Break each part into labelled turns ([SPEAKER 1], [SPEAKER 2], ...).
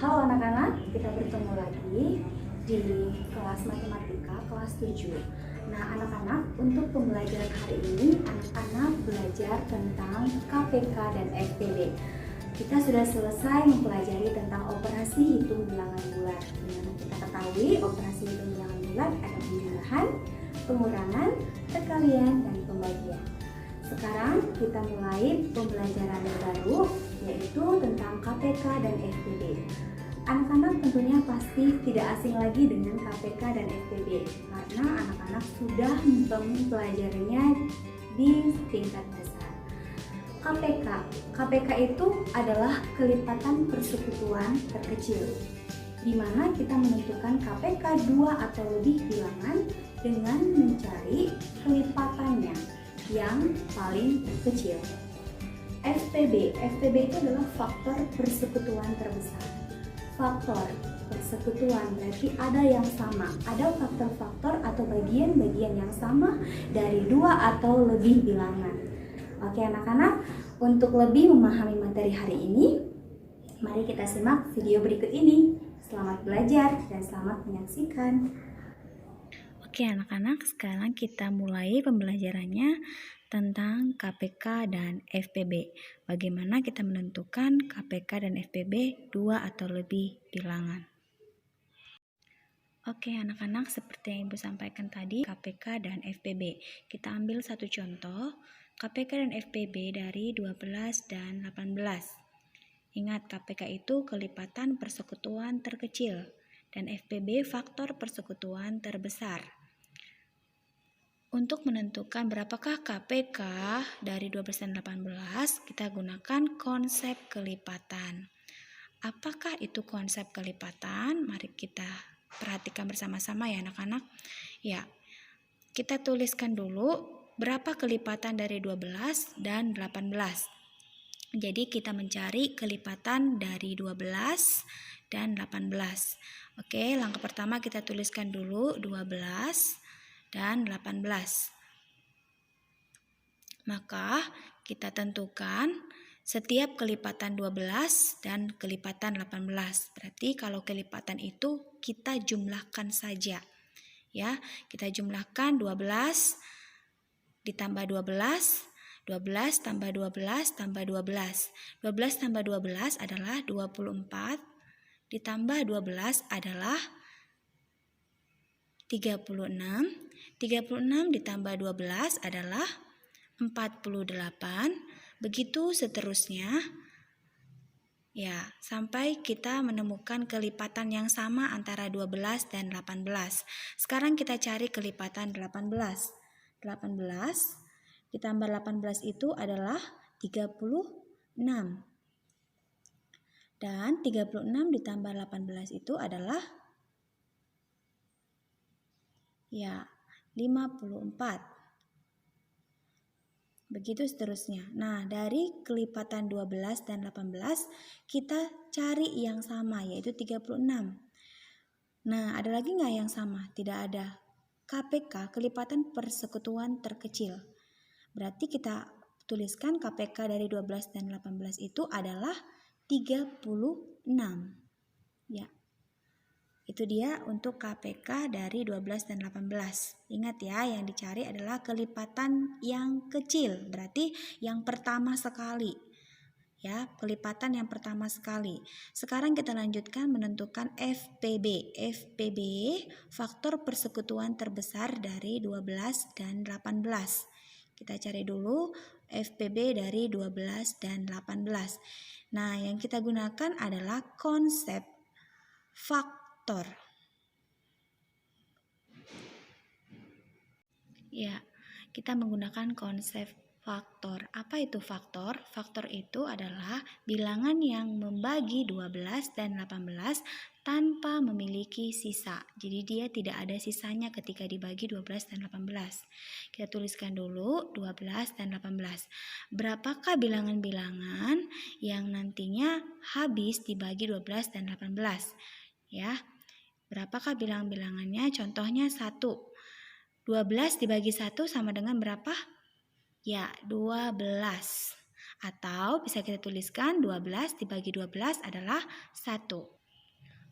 [SPEAKER 1] Halo anak-anak, kita bertemu lagi di kelas matematika kelas 7. Nah anak-anak, untuk pembelajaran hari ini anak-anak belajar tentang KPK dan FPB. Kita sudah selesai mempelajari tentang operasi hitung bilangan bulat. Dimana kita ketahui operasi hitung bilangan bulat ada penjumlahan, pengurangan, perkalian, dan pembagian. Sekarang kita mulai pembelajaran yang baru, yaitu tentang KPK dan FPB. Anak-anak tentunya pasti tidak asing lagi dengan KPK dan FPB karena anak-anak sudah mempelajarinya di tingkat dasar. KPK itu adalah kelipatan persekutuan terkecil, di mana kita menentukan KPK 2 atau lebih bilangan dengan mencari kelipatannya yang paling kecil. FPB itu adalah faktor persekutuan terbesar. Faktor persekutuan berarti ada yang sama, ada faktor-faktor atau bagian-bagian yang sama dari 2 atau lebih bilangan. Oke anak-anak, untuk lebih memahami materi hari ini, mari kita simak video berikut ini. Selamat belajar dan selamat menyaksikan.
[SPEAKER 2] Oke anak-anak, sekarang kita mulai pembelajarannya tentang KPK dan FPB. Bagaimana kita menentukan KPK dan FPB 2 atau lebih bilangan. Oke anak-anak, seperti yang Ibu sampaikan tadi, KPK dan FPB. Kita ambil satu contoh, KPK dan FPB dari 12 dan 18. Ingat, KPK itu kelipatan persekutuan terkecil dan FPB faktor persekutuan terbesar. Untuk menentukan berapakah KPK dari 12 dan 18, kita gunakan konsep kelipatan. Apakah itu konsep kelipatan? Mari kita perhatikan bersama-sama ya anak-anak. Ya, kita tuliskan dulu berapa kelipatan dari 12 dan 18. Jadi kita mencari kelipatan dari 12 dan 18. Oke, langkah pertama kita tuliskan dulu 12 dan 18. Maka kita tentukan setiap kelipatan 12 dan kelipatan 18. Berarti kalau kelipatan itu kita jumlahkan saja. Ya, kita jumlahkan 12 ditambah 12, 12 tambah 12 tambah 12. 12 tambah 12 adalah 24, ditambah 12 adalah 36, 36 ditambah 12 adalah 48, begitu seterusnya. Ya, sampai kita menemukan kelipatan yang sama antara 12 dan 18. Sekarang kita cari kelipatan 18. 18 ditambah 18 itu adalah 36. Dan 36 ditambah 18 itu adalah 54. Begitu seterusnya. Nah, dari kelipatan 12 dan 18 kita cari yang sama, yaitu 36. Nah, ada lagi nggak yang sama? Tidak ada. KPK, kelipatan persekutuan terkecil. Berarti kita tuliskan KPK dari 12 dan 18 itu adalah 36. Ya. Itu dia untuk KPK dari 12 dan 18. Ingat ya, yang dicari adalah kelipatan yang kecil, berarti yang pertama sekali. Ya, kelipatan yang pertama sekali. Sekarang kita lanjutkan menentukan FPB. FPB, faktor persekutuan terbesar dari 12 dan 18. Kita cari dulu FPB dari 12 dan 18. Nah, yang kita gunakan adalah konsep faktor. Ya, kita menggunakan konsep faktor. Apa itu faktor? Faktor itu adalah bilangan yang membagi 12 dan 18 tanpa memiliki sisa. Jadi dia tidak ada sisanya ketika dibagi 12 dan 18. Kita tuliskan dulu 12 dan 18. Berapakah bilangan-bilangan yang nantinya habis dibagi 12 dan 18? Ya, berapakah bilangan-bilangannya? Contohnya 1. 12 dibagi 1 sama dengan berapa? Ya, 12. Atau bisa kita tuliskan 12 dibagi 12 adalah 1.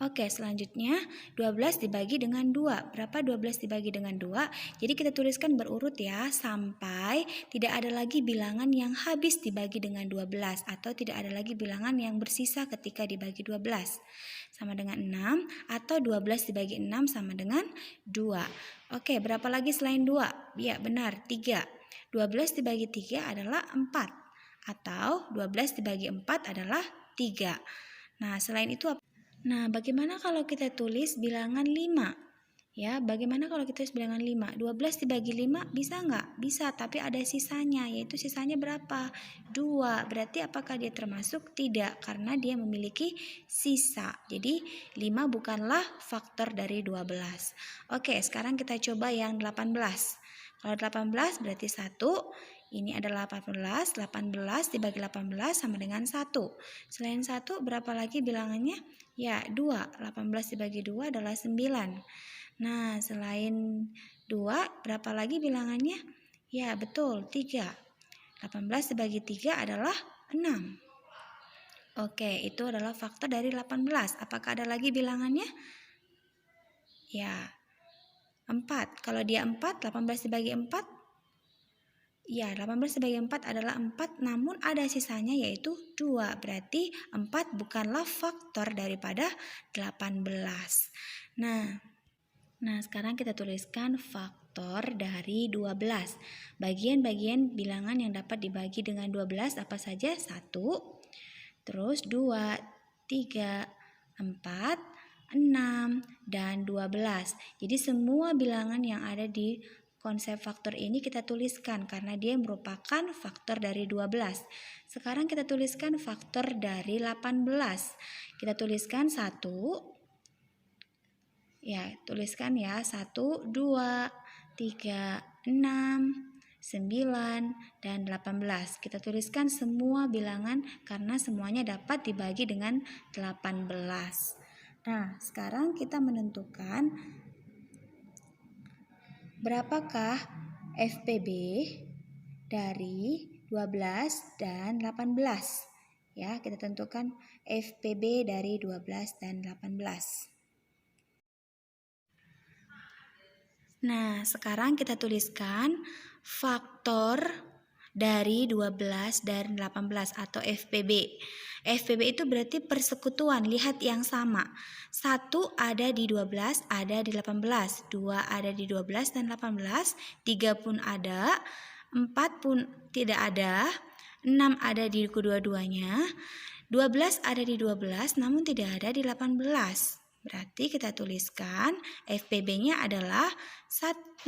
[SPEAKER 2] Oke, selanjutnya 12 dibagi dengan 2. Berapa 12 dibagi dengan 2? Jadi kita tuliskan berurut ya, sampai tidak ada lagi bilangan yang habis dibagi dengan 12 atau tidak ada lagi bilangan yang bersisa ketika dibagi 12. Sama dengan 6 atau 12 dibagi 6 sama dengan 2. Oke, berapa lagi selain 2? Ya, benar, 3. 12 dibagi 3 adalah 4 atau 12 dibagi 4 adalah 3. Nah, selain itu Nah, bagaimana kalau kita tulis bilangan 5? Ya, bagaimana kalau kita tulis bilangan 5? 12 dibagi 5 bisa nggak? Bisa, tapi ada sisanya, yaitu sisanya berapa? 2. Berarti apakah dia termasuk? Tidak, karena dia memiliki sisa. Jadi, 5 bukanlah faktor dari 12. Oke, sekarang kita coba yang 18. Kalau 18 berarti 1. Ini adalah 18. 18 dibagi 18 sama dengan 1. Selain 1, berapa lagi bilangannya? Ya, 2. 18 dibagi 2 adalah 9. Nah, selain 2, berapa lagi bilangannya? Ya, betul, 3. 18 dibagi 3 adalah 6. Oke, itu adalah faktor dari 18. Apakah ada lagi bilangannya? Ya, 4. Kalau dia 4, 18 dibagi 4, ya, 18 dibagi 4 adalah 4, namun ada sisanya yaitu 2. Berarti 4 bukanlah faktor daripada 18. Nah, sekarang kita tuliskan faktor dari 12. Bagian-bagian bilangan yang dapat dibagi dengan 12 apa saja? 1, terus 2, 3, 4, 6, dan 12. Jadi semua bilangan yang ada di konsep faktor ini kita tuliskan karena dia merupakan faktor dari 12. Sekarang kita tuliskan faktor dari 18. Kita tuliskan 1. Ya, tuliskan ya. 1, 2, 3, 6, 9, dan 18. Kita tuliskan semua bilangan karena semuanya dapat dibagi dengan 18. Nah, sekarang kita menentukan berapakah FPB dari 12 dan 18? Ya, kita tentukan FPB dari 12 dan 18. Nah, sekarang kita tuliskan faktor dari 12 dan 18 atau FPB. FPB itu berarti persekutuan, lihat yang sama. 1 ada di 12, ada di 18. 2 ada di 12 dan 18. 3 pun ada, 4 pun tidak ada, 6 ada di kedua-duanya, 12 ada di 12 namun tidak ada di 18. Berarti kita tuliskan FPB-nya adalah 6.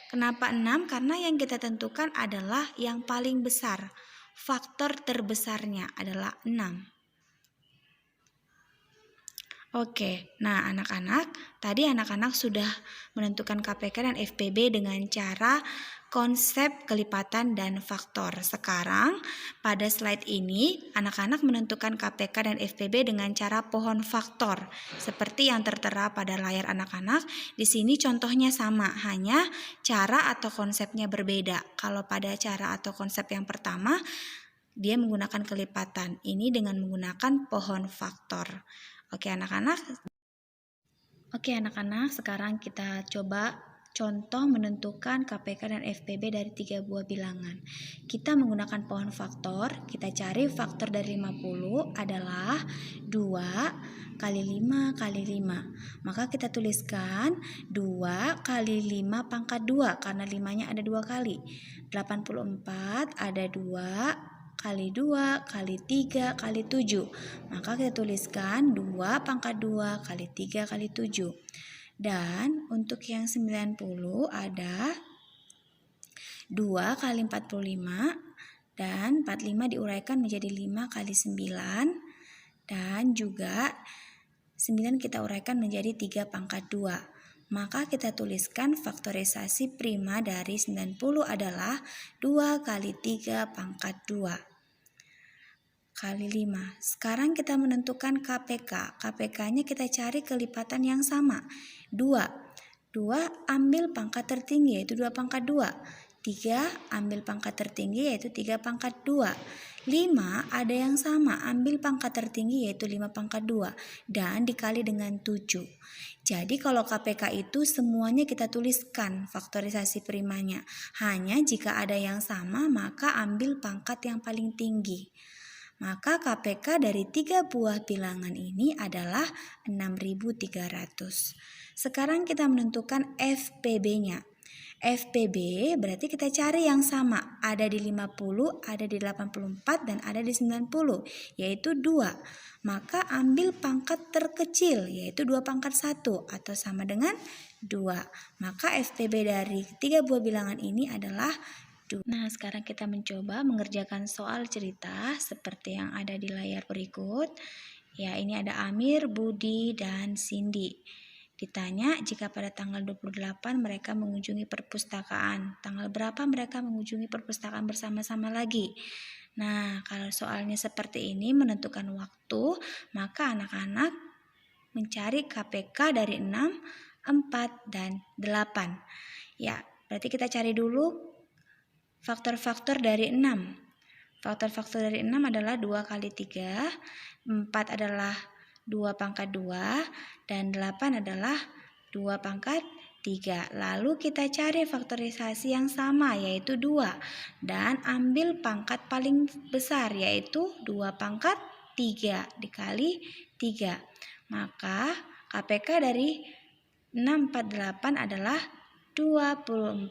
[SPEAKER 2] Kenapa 6? Karena yang kita tentukan adalah yang paling besar. Faktor terbesarnya adalah 6. Oke, nah anak-anak, tadi anak-anak sudah menentukan KPK dan FPB dengan cara konsep kelipatan dan faktor. Sekarang pada slide ini anak-anak menentukan KPK dan FPB dengan cara pohon faktor. Seperti yang tertera pada layar anak-anak, di sini contohnya sama, hanya cara atau konsepnya berbeda. Kalau pada cara atau konsep yang pertama, dia menggunakan kelipatan. Ini dengan menggunakan pohon faktor. Oke anak-anak, sekarang kita coba contoh menentukan KPK dan FPB dari 3 buah bilangan. Kita menggunakan pohon faktor, kita cari faktor dari 50 adalah 2 kali 5 kali 5. Maka kita tuliskan 2 kali 5 pangkat 2 karena 5-nya ada 2 kali. 84 ada 2 kali 2 kali 3 kali 7. Maka kita tuliskan 2 pangkat 2 kali 3 kali 7. Dan untuk yang 90 ada 2 kali 45 dan 45 diuraikan menjadi 5 kali 9 dan juga 9 kita uraikan menjadi 3 pangkat 2. Maka kita tuliskan faktorisasi prima dari 90 adalah 2 kali 3 pangkat 2 kali 5. Sekarang kita menentukan KPK. KPK-nya kita cari kelipatan yang sama. 2 ambil pangkat tertinggi yaitu 2 pangkat 2. 3 ambil pangkat tertinggi yaitu 3 pangkat 2. 5 ada yang sama, ambil pangkat tertinggi yaitu 5 pangkat 2 dan dikali dengan 7. Jadi kalau KPK itu semuanya kita tuliskan faktorisasi primanya. Hanya jika ada yang sama maka ambil pangkat yang paling tinggi. Maka KPK dari 3 buah bilangan ini adalah 6.300. Sekarang kita menentukan FPB-nya. FPB berarti kita cari yang sama, ada di 50, ada di 84, dan ada di 90, yaitu 2. Maka ambil pangkat terkecil, yaitu 2 pangkat 1, atau sama dengan 2. Maka FPB dari 3 buah bilangan ini adalah 2. Nah, sekarang kita mencoba mengerjakan soal cerita seperti yang ada di layar berikut. Ya, ini ada Amir, Budi, dan Cindy. Ditanya jika pada tanggal 28 mereka mengunjungi perpustakaan, tanggal berapa mereka mengunjungi perpustakaan bersama-sama lagi. Nah, kalau soalnya seperti ini menentukan waktu, maka anak-anak mencari KPK dari 6, 4, dan 8. Ya, berarti kita cari dulu faktor-faktor dari 6. Faktor-faktor dari 6 adalah 2 kali 3, 4 adalah 2 pangkat 2, dan 8 adalah 2 pangkat 3. Lalu kita cari faktorisasi yang sama yaitu 2 dan ambil pangkat paling besar yaitu 2 pangkat 3 dikali 3. Maka KPK dari 6, 4, 8 adalah 24.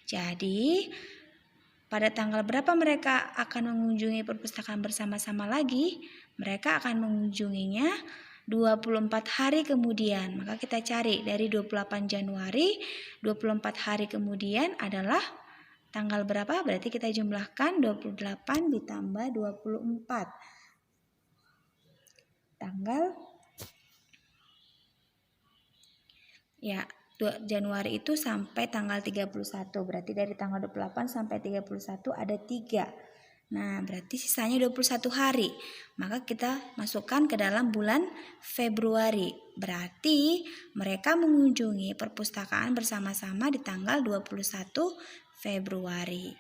[SPEAKER 2] Jadi pada tanggal berapa mereka akan mengunjungi perpustakaan bersama-sama lagi? Mereka akan mengunjunginya 24 hari kemudian. Maka kita cari dari 28 Januari, 24 hari kemudian adalah tanggal berapa? Berarti kita jumlahkan 28 ditambah 24. Tanggal Januari itu sampai tanggal 31. Berarti dari tanggal 28 sampai 31 ada 3. Nah, berarti sisanya 21 hari. Maka kita masukkan ke dalam bulan Februari. Berarti mereka mengunjungi perpustakaan bersama-sama di tanggal 21 Februari.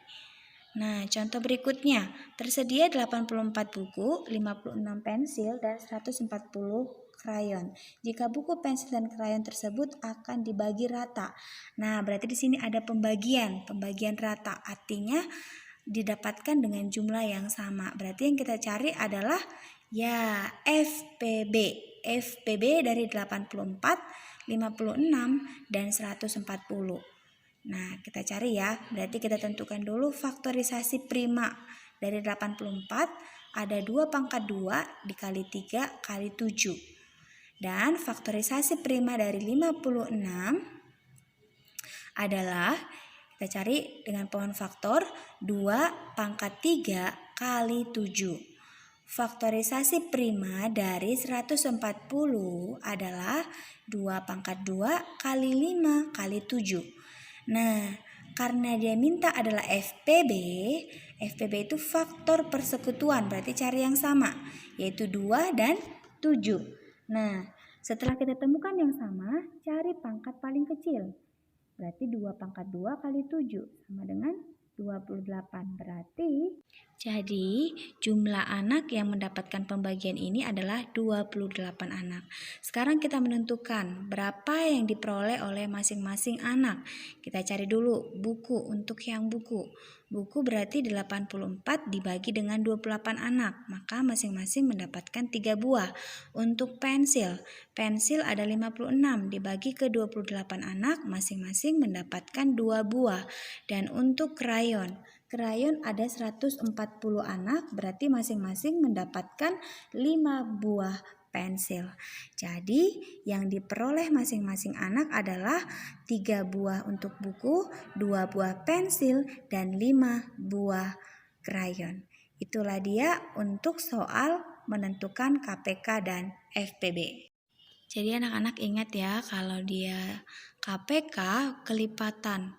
[SPEAKER 2] Nah, contoh berikutnya. Tersedia 84 buku, 56 pensil, dan 140 krayon. Jika buku, pensil, dan krayon tersebut akan dibagi rata. Nah, berarti di sini ada pembagian rata. Artinya didapatkan dengan jumlah yang sama. Berarti yang kita cari adalah ya FPB. FPB dari 84, 56, dan 140. Nah, kita cari ya. Berarti kita tentukan dulu faktorisasi prima. Dari 84 ada 2 pangkat 2 dikali 3 kali 7. Dan faktorisasi prima dari 56 adalah kita cari dengan pohon faktor 2 pangkat 3 kali 7. Faktorisasi prima dari 140 adalah 2 pangkat 2 kali 5 kali 7. Nah, karena dia minta adalah FPB itu faktor persekutuan, berarti cari yang sama, yaitu 2 dan 7. Nah, setelah kita temukan yang sama, cari pangkat paling kecil. Berarti 2 pangkat 2 kali 7 sama dengan 28. Berarti jadi jumlah anak yang mendapatkan pembagian ini adalah 28 anak. Sekarang kita menentukan berapa yang diperoleh oleh masing-masing anak. Kita cari dulu buku. Untuk yang buku berarti 84 dibagi dengan 28 anak, maka masing-masing mendapatkan 3 buah. Untuk pensil ada 56 dibagi ke 28 anak, masing-masing mendapatkan 2 buah. Dan untuk krayon ada 140 anak, berarti masing-masing mendapatkan 5 buah pensil. Jadi yang diperoleh masing-masing anak adalah 3 buah untuk buku, 2 buah pensil, dan 5 buah krayon. Itulah dia untuk soal menentukan KPK dan FPB. Jadi anak-anak ingat ya, kalau dia KPK kelipatan,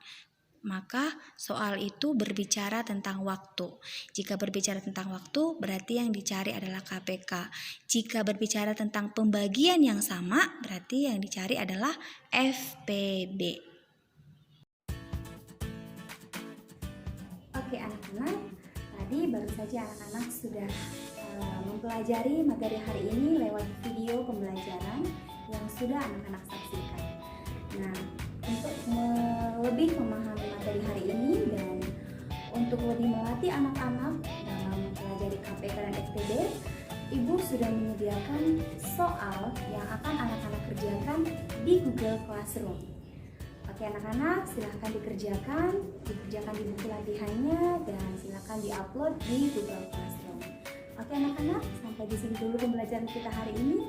[SPEAKER 2] maka soal itu berbicara tentang waktu. Jika berbicara tentang waktu, berarti yang dicari adalah KPK. Jika berbicara tentang pembagian yang sama, berarti yang dicari adalah FPB.
[SPEAKER 1] anak-anak, tadi baru saja anak-anak sudah mempelajari materi hari ini lewat video pembelajaran yang sudah anak-anak saksikan. Nah, untuk lebih memahami materi hari ini dan untuk lebih melatih anak-anak dalam mempelajari KPK dan FTD, Ibu sudah menyediakan soal yang akan anak-anak kerjakan di Google Classroom. Oke anak-anak, silahkan dikerjakan di buku latihannya dan silahkan diupload di Google Classroom. Oke anak-anak, sampai di sini dulu pembelajaran kita hari ini.